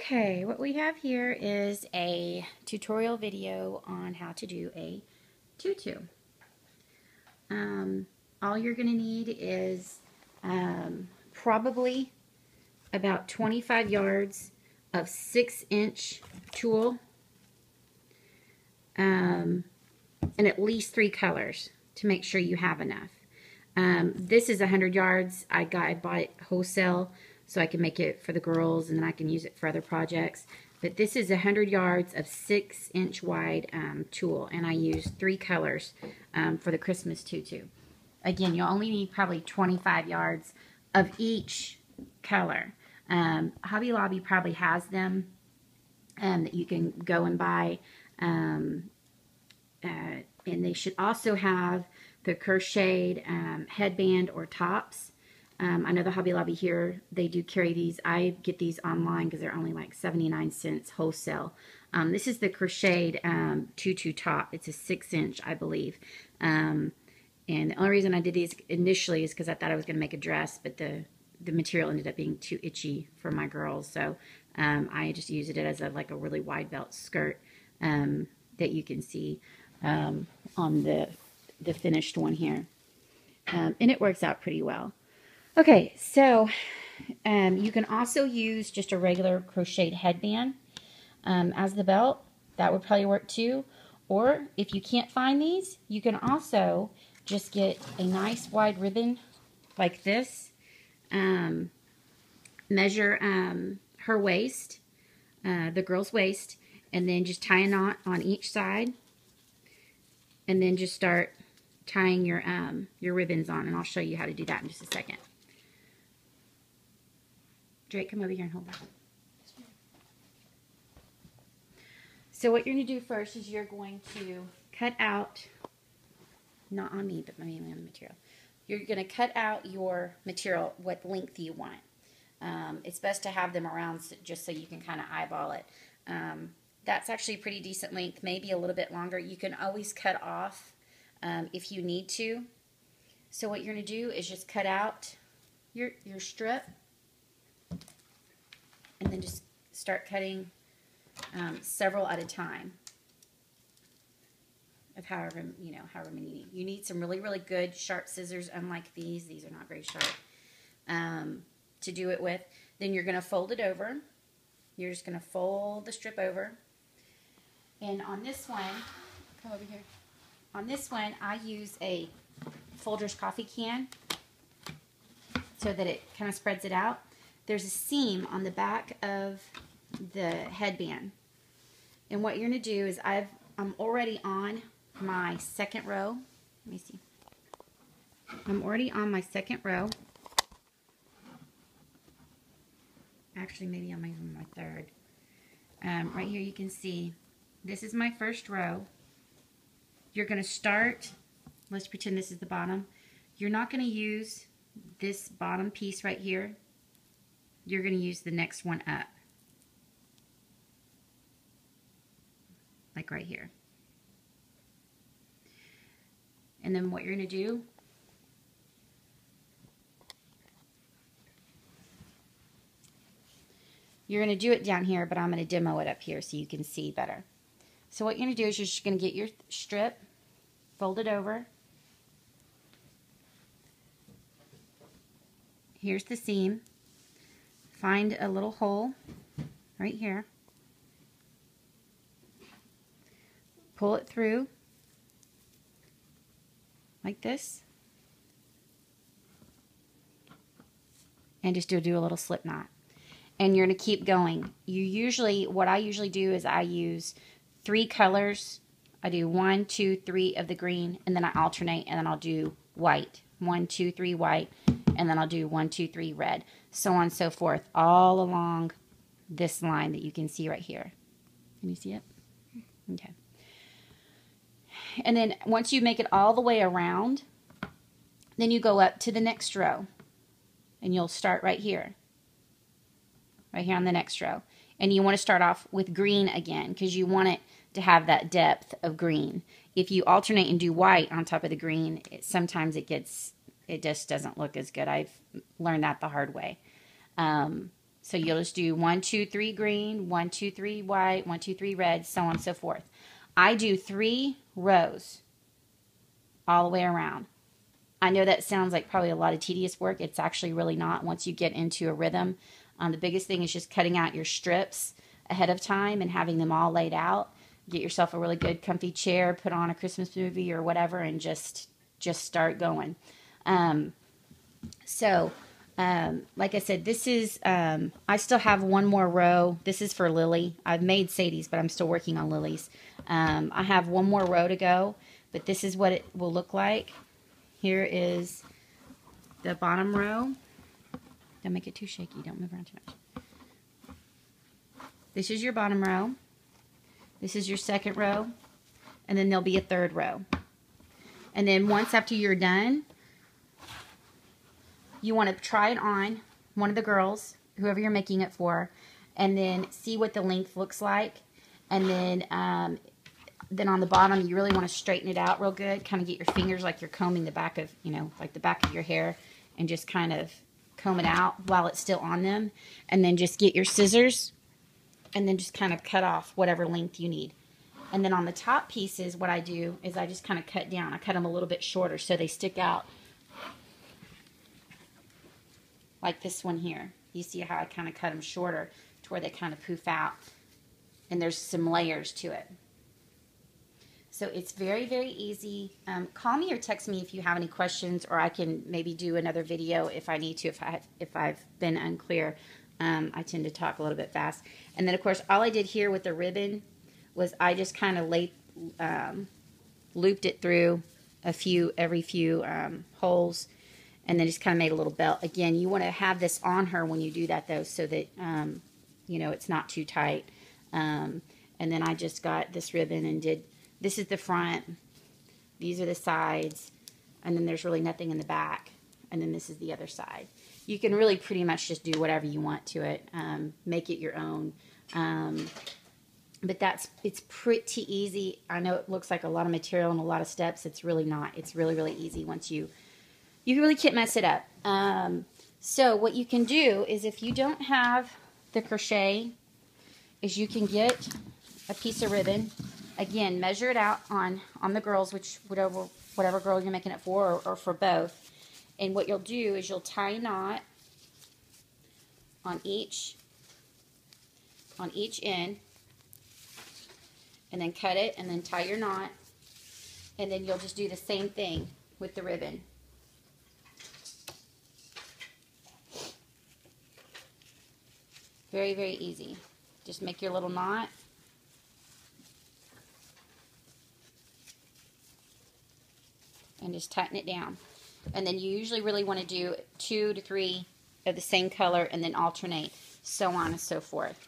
Okay, what we have here is a tutorial video on how to do a tutu. All you're going to need is probably about 25 yards of 6-inch tulle and at least 3 colors to make sure you have enough. This is 100 yards. I bought it wholesale so I can make it for the girls and then I can use it for other projects. But this is 100 yards of 6-inch wide tulle, and I used 3 colors for the Christmas tutu. Again, you'll only need probably 25 yards of each color. Hobby Lobby probably has them that you can go and buy. And they should also have the crocheted headband or tops. I know the Hobby Lobby here, they do carry these. I get these online because they're only like 79 cents wholesale. This is the crocheted tutu top. It's a 6-inch, I believe. And the only reason I did these initially is because I thought I was going to make a dress, but the material ended up being too itchy for my girls. So I just used it as like a really wide belt skirt that you can see on the finished one here. And it works out pretty well. Okay, so you can also use just a regular crocheted headband as the belt. That would probably work too. Or if you can't find these, you can also just get a nice wide ribbon like this. Measure her waist, the girl's waist, and then just tie a knot on each side. And then just start tying your ribbons on, and I'll show you how to do that in just a second. Drake, come over here and hold that. So what you're going to do first is you're going to cut out, not on me, but mainly on the material. You're going to cut out your material, what length you want. It's best to have them around just so you can kind of eyeball it. That's actually a pretty decent length, maybe a little bit longer. You can always cut off if you need to. So what you're going to do is just cut out your strip and then just start cutting several at a time of however many you need. Some really, really good sharp scissors, unlike these. These are not very sharp to do it with. Then you're going to fold it over. You're just going to fold the strip over. And on this one, come over here. On this one, I use a Folgers coffee can so that it kind of spreads it out. There's a seam on the back of the headband. And what you're going to do is I'm already on my second row. Let me see. I'm already on my second row. Actually, maybe I'm on my third. Right here you can see this is my first row. You're going to start, let's pretend this is the bottom. You're not going to use this bottom piece right here. You're going to use the next one up. Like right here. And then what you're going to do, you're going to do it down here, but I'm going to demo it up here so you can see better. So what you're going to do is you're just going to get your strip, fold it over. Here's the seam. Find a little hole right here. Pull it through like this. And just do a little slip knot. And you're going to keep going. What I usually do is I use 3 colors. I do 1, 2, 3 of the green, and then I alternate, and then I'll do white. 1, 2, 3 white, and then I'll do 1, 2, 3 red. So on and so forth, all along this line that you can see right here. Can you see it? Okay. And then once you make it all the way around, then you go up to the next row. And you'll start right here. Right here on the next row. And you want to start off with green again because you want it to have that depth of green. If you alternate and do white on top of the green, sometimes it just doesn't look as good. I've learned that the hard way. So you'll just do 1, 2, 3 green, 1, 2, 3 white, 1, 2, 3 red, so on and so forth. I do 3 rows all the way around. I know that sounds like probably a lot of tedious work. It's actually really not once you get into a rhythm. The biggest thing is just cutting out your strips ahead of time and having them all laid out. Get yourself a really good comfy chair, put on a Christmas movie or whatever, and just start going. Like I said, this is, I still have one more row. This is for Lily. I've made Sadie's, but I'm still working on Lily's. I have one more row to go, but this is what it will look like. Here is the bottom row. Don't make it too shaky. Don't move around too much. This is your bottom row. This is your second row. And then there'll be a third row. And then once after you're done, you want to try it on one of the girls, whoever you're making it for, and then see what the length looks like. And then on the bottom, you really want to straighten it out real good. Kind of get your fingers like you're combing the back of, like the back of your hair, and just kind of comb it out while it's still on them. And then just get your scissors and then just kind of cut off whatever length you need. And then on the top pieces, what I do is I just kind of cut down. I cut them a little bit shorter so they stick out. Like this one here. You see how I kind of cut them shorter to where they kind of poof out. And there's some layers to it. So it's very, very easy. Call me or text me if you have any questions, or I can maybe do another video if I need to, if I've been unclear. I tend to talk a little bit fast. And then, of course, all I did here with the ribbon was I just kind of looped it through every few holes, and then just kind of made a little belt. Again, you want to have this on her when you do that, though, so that, it's not too tight. And then I just got this ribbon and did... This is the front, these are the sides, and then there's really nothing in the back, and then this is the other side. You can really pretty much just do whatever you want to it, make it your own, but it's pretty easy. I know it looks like a lot of material and a lot of steps. It's really not. It's really, really easy once you really can't mess it up. So what you can do is, if you don't have the crochet, is you can get a piece of ribbon. Again, measure it out on the girls, whatever girl you're making it for, or for both. And what you'll do is you'll tie a knot on each end, and then cut it, and then tie your knot, and then you'll just do the same thing with the ribbon. Very, very easy. Just make your little knot. And just tighten it down. And then you usually really want to do 2 to 3 of the same color and then alternate, so on and so forth.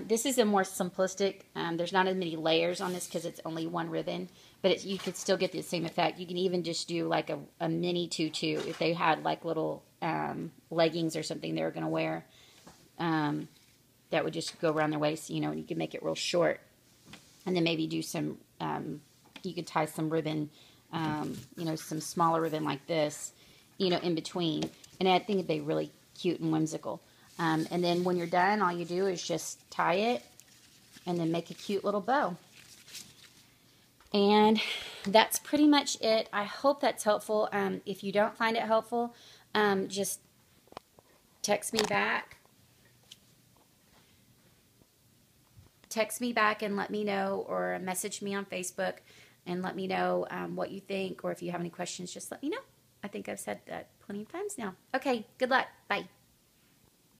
This is a more simplistic. There's not as many layers on this because it's only one ribbon, but you could still get the same effect. You can even just do like a mini tutu if they had like little leggings or something they were going to wear. That would just go around their waist, and you can make it real short. And then maybe do some, you could tie some ribbon, some smaller ribbon like this, in between. And I think it'd be really cute and whimsical. And then when you're done, all you do is just tie it and then make a cute little bow. And that's pretty much it. I hope that's helpful. If you don't find it helpful, just text me back. Text me back and let me know, or message me on Facebook and let me know what you think, or if you have any questions, just let me know. I think I've said that plenty of times now. Okay, good luck. Bye.